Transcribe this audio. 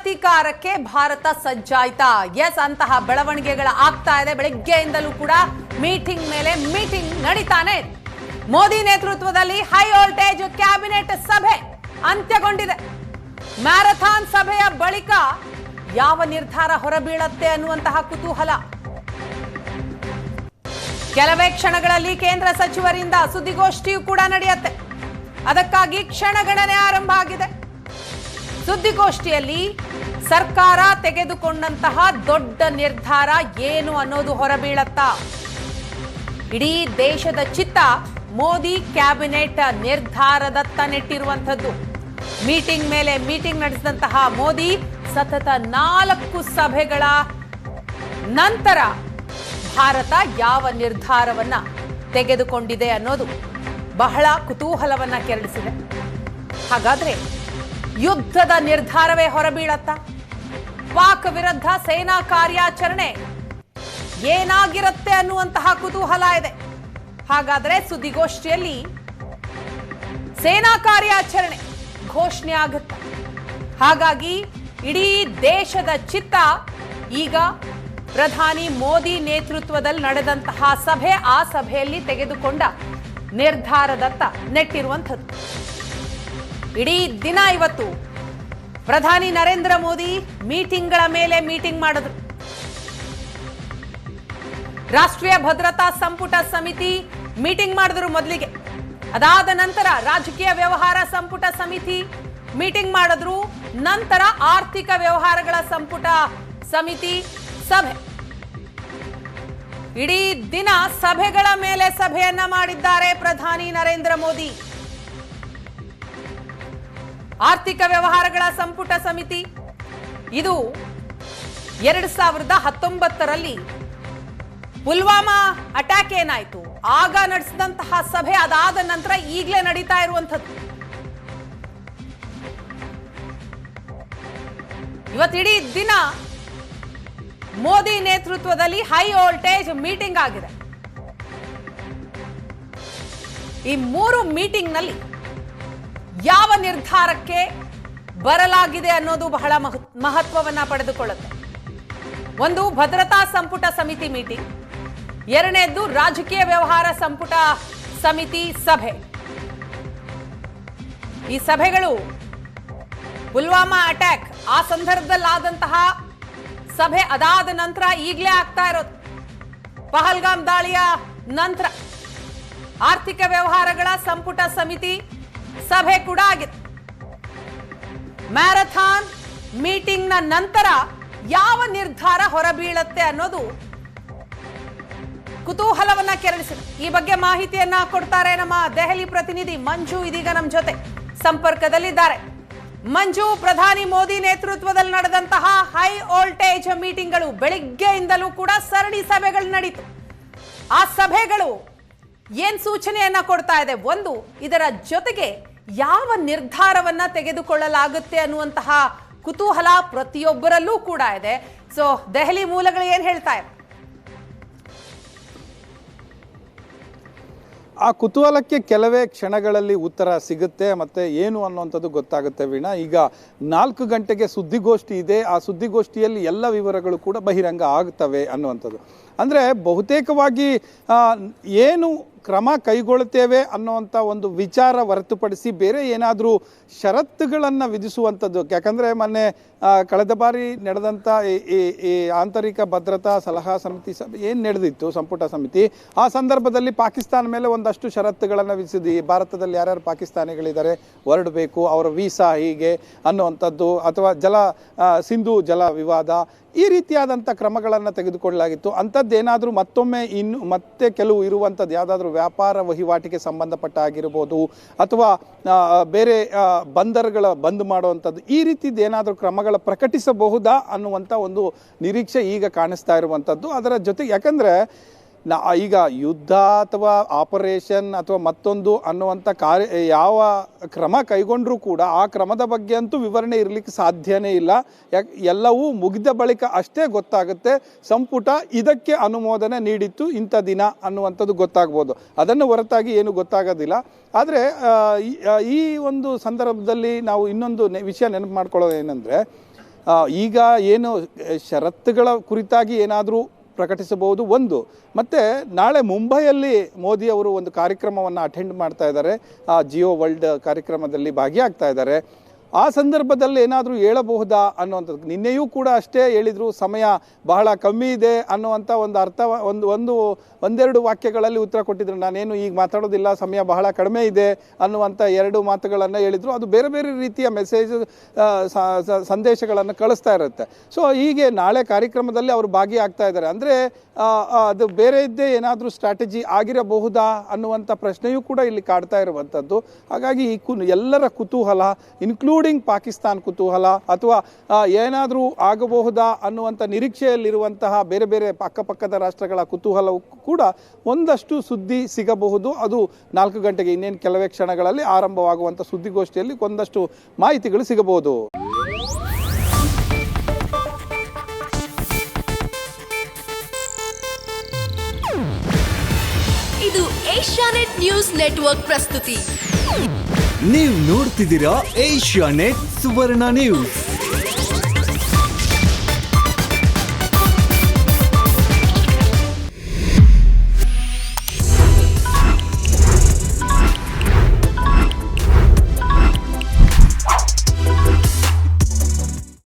ಪ್ರತೀಕಾರಕ್ಕೆ Bharat ಸಜ್ಜಾಯ್ತಾ? S, ಅಂತಹ ಬೆಳವಣಿಗೆಗಳ ಆಗ್ತಾ ಇದೆ. ಬೆಳಗ್ಗೆಯಿಂದಲೂ ಕೂಡ ಮೀಟಿಂಗ್ ಮೇಲೆ ಮೀಟಿಂಗ್ ನಡೀತಾನೆ. ಮೋದಿ ನೇತೃತ್ವದಲ್ಲಿ ಹೈ ವೋಲ್ಟೇಜ್ ಕ್ಯಾಬಿನೆಟ್ ಸಭೆ ಅಂತ್ಯಗೊಂಡಿದೆ. ಮ್ಯಾರಥಾನ್ ಸಭೆಯ ಬಳಿಕ ಯಾವ ನಿರ್ಧಾರ ಹೊರಬೀಳತ್ತೆ ಅನ್ನುವಂತಹ ಕುತೂಹಲ. ಕೆಲವೇ ಕ್ಷಣಗಳಲ್ಲಿ ಕೇಂದ್ರ ಸಚಿವರಿಂದ ಸುದ್ದಿಗೋಷ್ಠಿಯೂ ಕೂಡ ನಡೆಯುತ್ತೆ. ಅದಕ್ಕಾಗಿ ಕ್ಷಣಗಣನೆ ಆರಂಭ ಆಗಿದೆ. ಸುದ್ದಿಗೋಷ್ಠಿಯಲ್ಲಿ ಸರ್ಕಾರ ತೆಗೆದುಕೊಂಡಂತಹ ದೊಡ್ಡ ನಿರ್ಧಾರ ಏನು ಅನ್ನೋದು ಹೊರಬೀಳತ್ತಾ? ಇಡೀ ದೇಶದ ಚಿತ್ತ ಮೋದಿ ಕ್ಯಾಬಿನೆಟ್ ನಿರ್ಧಾರದತ್ತ ನೆಟ್ಟಿರುವಂಥದ್ದು. ಮೀಟಿಂಗ್ ಮೇಲೆ ಮೀಟಿಂಗ್ ನಡೆಸಿದಂತಹ ಮೋದಿ ಸತತ 4 ಸಭೆಗಳ ನಂತರ ಭಾರತ ಯಾವ ನಿರ್ಧಾರವನ್ನ ತೆಗೆದುಕೊಂಡಿದೆ ಅನ್ನೋದು ಬಹಳ ಕುತೂಹಲವನ್ನ ಕೆರಳಿಸಿದೆ. ಹಾಗಾದ್ರೆ ಯುದ್ಧದ ನಿರ್ಧಾರವೇ ಹೊರಬೀಳತ್ತಾ? ಪಾಕ್ ವಿರುದ್ಧ ಸೇನಾ ಕಾರ್ಯಾಚರಣೆ ಏನಾಗಿರುತ್ತೆ ಅನ್ನುವಂತಹ ಕುತೂಹಲ ಇದೆ. ಹಾಗಾದ್ರೆ ಸುದ್ದಿಗೋಷ್ಠಿಯಲ್ಲಿ ಸೇನಾ ಕಾರ್ಯಾಚರಣೆ ಘೋಷಣೆ ಆಗುತ್ತೆ. ಹಾಗಾಗಿ ಇಡೀ ದೇಶದ ಚಿತ್ತ ಈಗ ಪ್ರಧಾನಿ ಮೋದಿ ನೇತೃತ್ವದಲ್ಲಿ ನಡೆದಂತಹ ಸಭೆ, ಆ ಸಭೆಯಲ್ಲಿ ತೆಗೆದುಕೊಂಡ ನಿರ್ಧಾರದತ್ತ ನೆಟ್ಟಿರುವಂಥದ್ದು. ಇಡೀ ದಿನ ಇವತ್ತು ಪ್ರಧಾನಿ ನರೇಂದ್ರ ಮೋದಿ ಮೀಟಿಂಗ್ಗಳ ಮೇಲೆ ಮೀಟಿಂಗ್ ಮಾಡಿದ್ರು. ರಾಷ್ಟ್ರೀಯ ಭದ್ರತಾ ಸಂಪುಟ ಸಮಿತಿ ಮೀಟಿಂಗ್ ಮಾಡಿದ್ರು ಮೊದಲಿಗೆ. ಅದಾದ ನಂತರ ರಾಜಕೀಯ ವ್ಯವಹಾರ ಸಂಪುಟ ಸಮಿತಿ ಮೀಟಿಂಗ್ ಮಾಡಿದ್ರು. ನಂತರ ಆರ್ಥಿಕ ವ್ಯವಹಾರಗಳ ಸಂಪುಟ ಸಮಿತಿ ಸಭೆ. ಇಡೀ ದಿನ ಸಭೆಗಳ ಮೇಲೆ ಸಭೆಯನ್ನ ಮಾಡಿದ್ದಾರೆ ಪ್ರಧಾನಿ ನರೇಂದ್ರ ಮೋದಿ. ಆರ್ಥಿಕ ವ್ಯವಹಾರಗಳ ಸಂಪುಟ ಸಮಿತಿ ಇದು 2019ರಲ್ಲಿ ಪುಲ್ವಾಮಾ ಅಟ್ಯಾಕ್ ಏನಾಯ್ತು ಆಗ ನಡೆಸಿದಂತಹ ಸಭೆ, ಅದಾದ ನಂತರ ಈಗಲೇ ನಡೀತಾ ಇರುವಂಥದ್ದು. ಇವತ್ತಿಡೀ ದಿನ ಮೋದಿ ನೇತೃತ್ವದಲ್ಲಿ ಹೈ ವೋಲ್ಟೇಜ್ ಮೀಟಿಂಗ್ ಆಗಿದೆ. ಈ 3 ಮೀಟಿಂಗ್ನಲ್ಲಿ ಯಾವ ನಿರ್ಧಾರಕ್ಕೆ ಬರಲಾಗಿದೆ ಅನ್ನೋದು ಬಹಳ ಮಹತ್ವವನ್ನ ಪಡೆದುಕೊಳ್ಳುತ್ತೆ. ಒಂದು ಭದ್ರತಾ ಸಂಪುಟ ಸಮಿತಿ ಮೀಟಿಂಗ್, ಎರಡನೇದ್ದು ರಾಜಕೀಯ ವ್ಯವಹಾರ ಸಂಪುಟ ಸಮಿತಿ ಸಭೆ. ಈ ಸಭೆಗಳು ಪುಲ್ವಾಮಾ ಅಟ್ಯಾಕ್ ಆ ಸಂದರ್ಭದಲ್ಲಾದಂತಹ ಸಭೆ, ಅದಾದ ನಂತರ ಈಗಲೇ ಆಗ್ತಾ ಇರೋದು. ಪಹಲ್ಗಾಮ್ ದಾಳಿಯ ನಂತರ ಆರ್ಥಿಕ ವ್ಯವಹಾರಗಳ ಸಂಪುಟ ಸಮಿತಿ ಸಭೆ ಕೂಡ ಆಗಿದೆ. ಮ್ಯಾರಥಾನ್ ಮೀಟಿಂಗ್ನ ನಂತರ ಯಾವ ನಿರ್ಧಾರ ಹೊರಬೀಳತ್ತೆ ಅನ್ನೋದು ಕುತೂಹಲವನ್ನ ಕೆರಳಿಸಿದೆ. ಈ ಬಗ್ಗೆ ಮಾಹಿತಿಯನ್ನ ಕೊಡ್ತಾರೆ ನಮ್ಮ ದೆಹಲಿ ಪ್ರತಿನಿಧಿ ಮಂಜು. ಇದೀಗ ನಮ್ಮ ಜೊತೆ ಸಂಪರ್ಕದಲ್ಲಿದ್ದಾರೆ. ಮಂಜು, ಪ್ರಧಾನಿ ಮೋದಿ ನೇತೃತ್ವದಲ್ಲಿ ನಡೆದಂತಹ ಹೈ ವೋಲ್ಟೇಜ್ ಮೀಟಿಂಗ್ಗಳು ಬೆಳಿಗ್ಗೆಯಿಂದಲೂ ಕೂಡ ಸರಣಿ ಸಭೆಗಳು ನಡೀತು. ಆ ಸಭೆಗಳು ಏನ್ ಸೂಚನೆಯನ್ನ ಕೊಡ್ತಾ ಇದೆ? ಒಂದು, ಇದರ ಜೊತೆಗೆ ಯಾವ ನಿರ್ಧಾರವನ್ನ ತೆಗೆದುಕೊಳ್ಳಲಾಗುತ್ತೆ ಅನ್ನುವಂತಹ ಕುತೂಹಲ ಪ್ರತಿಯೊಬ್ಬರಲ್ಲೂ ಕೂಡ ಇದೆ. ಸೊ ದೆಹಲಿ ಮೂಲಗಳು ಏನ್ ಹೇಳ್ತಾ ಇದೆ? ಆ ಕುತೂಹಲಕ್ಕೆ ಕೆಲವೇ ಕ್ಷಣಗಳಲ್ಲಿ ಉತ್ತರ ಸಿಗುತ್ತೆ ಮತ್ತು ಏನು ಅನ್ನುವಂಥದ್ದು ಗೊತ್ತಾಗುತ್ತೆ ವೀಣಾ. ಈಗ 4 ಗಂಟೆಗೆ ಸುದ್ದಿಗೋಷ್ಠಿ ಇದೆ. ಆ ಸುದ್ದಿಗೋಷ್ಠಿಯಲ್ಲಿ ಎಲ್ಲ ವಿವರಗಳು ಕೂಡ ಬಹಿರಂಗ ಆಗ್ತವೆ ಅನ್ನುವಂಥದ್ದು. ಅಂದರೆ ಬಹುತೇಕವಾಗಿ ಏನು ಕ್ರಮ ಕೈಗೊಳ್ಳುತ್ತೇವೆ ಅನ್ನುವಂಥ ಒಂದು ವಿಚಾರ ಹೊರತುಪಡಿಸಿ ಬೇರೆ ಏನಾದರೂ ಷರತ್ತುಗಳನ್ನು ವಿಧಿಸುವಂಥದ್ದು. ಯಾಕಂದರೆ ಮೊನ್ನೆ ಕಳೆದ ಬಾರಿ ನಡೆದಂಥ ಈ ಆಂತರಿಕ ಭದ್ರತಾ ಸಲಹಾ ಸಮಿತಿ ಸಭೆ ಏನು ನಡೆದಿತ್ತು, ಸಂಪುಟ ಸಮಿತಿ, ಆ ಸಂದರ್ಭದಲ್ಲಿ ಪಾಕಿಸ್ತಾನ ಮೇಲೆ ಒಂದಷ್ಟು ಷರತ್ತುಗಳನ್ನು ವಿಧಿಸಿದ್ವಿ. ಭಾರತದಲ್ಲಿ ಯಾರ್ಯಾರು ಪಾಕಿಸ್ತಾನಿಗಳಿದ್ದಾರೆ ಹೊರಡಬೇಕು, ಅವರ ವೀಸಾ ಹೀಗೆ ಅನ್ನುವಂಥದ್ದು, ಅಥವಾ ಸಿಂಧು ಜಲ ವಿವಾದ, ಈ ರೀತಿಯಾದಂಥ ಕ್ರಮಗಳನ್ನು ತೆಗೆದುಕೊಳ್ಳಲಾಗಿತ್ತು. ಅಂಥದ್ದೇನಾದರೂ ಮತ್ತೊಮ್ಮೆ ಮತ್ತೆ ಕೆಲವು ಇರುವಂಥದ್ದು ಯಾವುದಾದ್ರೂ ವ್ಯಾಪಾರ ವಹಿವಾಟಿಗೆ ಸಂಬಂಧಪಟ್ಟ ಆಗಿರ್ಬೋದು, ಅಥವಾ ಬೇರೆ ಬಂದರುಗಳ ಬಂದ್ ಮಾಡುವಂಥದ್ದು, ಈ ರೀತಿದ್ದು ಏನಾದರೂ ಕ್ರಮಗಳ ಪ್ರಕಟಿಸಬಹುದಾ ಅನ್ನುವಂಥ ಒಂದು ನಿರೀಕ್ಷೆ ಈಗ ಕಾಣಿಸ್ತಾ ಇರುವಂಥದ್ದು. ಅದರ ಜೊತೆಗೆ ಯಾಕಂದರೆ ಈಗ ಯುದ್ಧ ಅಥವಾ ಆಪರೇಷನ್ ಅಥವಾ ಮತ್ತೊಂದು ಅನ್ನುವಂಥ ಯಾವ ಕ್ರಮ ಕೈಗೊಂಡ್ರೂ ಕೂಡ ಆ ಕ್ರಮದ ಬಗ್ಗೆ ಅಂತೂ ವಿವರಣೆ ಇರಲಿಕ್ಕೆ ಸಾಧ್ಯನೇ ಇಲ್ಲ. ಎಲ್ಲವೂ ಮುಗಿದ ಬಳಿಕ ಅಷ್ಟೇ ಗೊತ್ತಾಗುತ್ತೆ ಸಂಪುಟ ಇದಕ್ಕೆ ಅನುಮೋದನೆ ನೀಡಿತ್ತು ಇಂಥ ದಿನ ಅನ್ನುವಂಥದ್ದು ಗೊತ್ತಾಗ್ಬೋದು. ಅದನ್ನು ಹೊರತಾಗಿ ಏನು ಗೊತ್ತಾಗೋದಿಲ್ಲ. ಆದರೆ ಈ ಒಂದು ಸಂದರ್ಭದಲ್ಲಿ ನಾವು ಇನ್ನೊಂದು ವಿಷಯ ನೆನಪು ಮಾಡ್ಕೊಳ್ಳೋದು ಏನಂದರೆ, ಈಗ ಏನು ಷರತ್ತುಗಳ ಕುರಿತಾಗಿ ಏನಾದರೂ ಪ್ರಕಟಿಸಬಹುದು ಒಂದು, ಮತ್ತು ನಾಳೆ ಮುಂಬೈಯಲ್ಲಿ ಮೋದಿ ಅವರು ಒಂದು ಕಾರ್ಯಕ್ರಮವನ್ನು ಅಟೆಂಡ್ ಮಾಡ್ತಾ ಇದ್ದಾರೆ, ಜಿಯೋ ವರ್ಲ್ಡ್ ಕಾರ್ಯಕ್ರಮದಲ್ಲಿ ಭಾಗಿಯಾಗ್ತಾ ಇದ್ದಾರೆ. ಆ ಸಂದರ್ಭದಲ್ಲಿ ಏನಾದರೂ ಹೇಳಬಹುದಾ ಅನ್ನುವಂಥದ್ದು. ನಿನ್ನೆಯೂ ಕೂಡ ಅಷ್ಟೇ ಹೇಳಿದರು, ಸಮಯ ಬಹಳ ಕಮ್ಮಿ ಇದೆ ಅನ್ನುವಂಥ ಒಂದು ಅರ್ಥ ಒಂದೆರಡು ವಾಕ್ಯಗಳಲ್ಲಿ ಉತ್ತರ ಕೊಟ್ಟಿದ್ರು. ನಾನೇನು ಈಗ ಮಾತಾಡೋದಿಲ್ಲ, ಸಮಯ ಬಹಳ ಕಡಿಮೆ ಇದೆ ಅನ್ನುವಂಥ 2 ಮಾತುಗಳನ್ನು ಹೇಳಿದರು. ಅದು ಬೇರೆ ಬೇರೆ ರೀತಿಯ ಮೆಸೇಜ್ ಸಂದೇಶಗಳನ್ನು ಕಳಿಸ್ತಾ ಇರುತ್ತೆ. ಸೊ ಹೀಗೆ ನಾಳೆ ಕಾರ್ಯಕ್ರಮದಲ್ಲಿ ಅವರು ಭಾಗಿಯಾಗ್ತಾ ಇದ್ದಾರೆ ಅಂದರೆ ಅದು ಬೇರೆ ಇದ್ದೇ ಏನಾದರೂ ಸ್ಟ್ರಾಟಜಿ ಆಗಿರಬಹುದಾ ಅನ್ನುವಂಥ ಪ್ರಶ್ನೆಯೂ ಕೂಡ ಇಲ್ಲಿ ಕಾಡ್ತಾ ಇರುವಂಥದ್ದು. ಹಾಗಾಗಿ ಈ ಎಲ್ಲರ ಕುತೂಹಲ, ಇನ್ಕ್ಲೂಡಿಂಗ್ ಪಾಕಿಸ್ತಾನ್ ಕುತೂಹಲ, ಅಥವಾ ಏನಾದರೂ ಆಗಬಹುದಾ ಅನ್ನುವಂಥ ನಿರೀಕ್ಷೆಯಲ್ಲಿರುವಂತಹ ಬೇರೆ ಬೇರೆ ಅಕ್ಕಪಕ್ಕದ ರಾಷ್ಟ್ರಗಳ ಕುತೂಹಲವು ಕೂಡ ಒಂದಷ್ಟು ಸುದ್ದಿ ಸಿಗಬಹುದು. ಅದು 4 ಗಂಟೆಗೆ ಇನ್ನೇನು ಕೆಲವೇ ಕ್ಷಣಗಳಲ್ಲಿ ಆರಂಭವಾಗುವಂಥ ಸುದ್ದಿಗೋಷ್ಠಿಯಲ್ಲಿ ಒಂದಷ್ಟು ಮಾಹಿತಿಗಳು ಸಿಗಬಹುದು. ಇದು ಏಷ್ಯಾನೆಟ್ ನ್ಯೂಸ್ ನೆಟ್ವರ್ಕ್ ಪ್ರಸ್ತುತಿ. ನೀವು ನೋಡ್ತಿದ್ದೀರಾ ಏಷ್ಯಾನೆಟ್ ಸುವರ್ಣ ನ್ಯೂಸ್.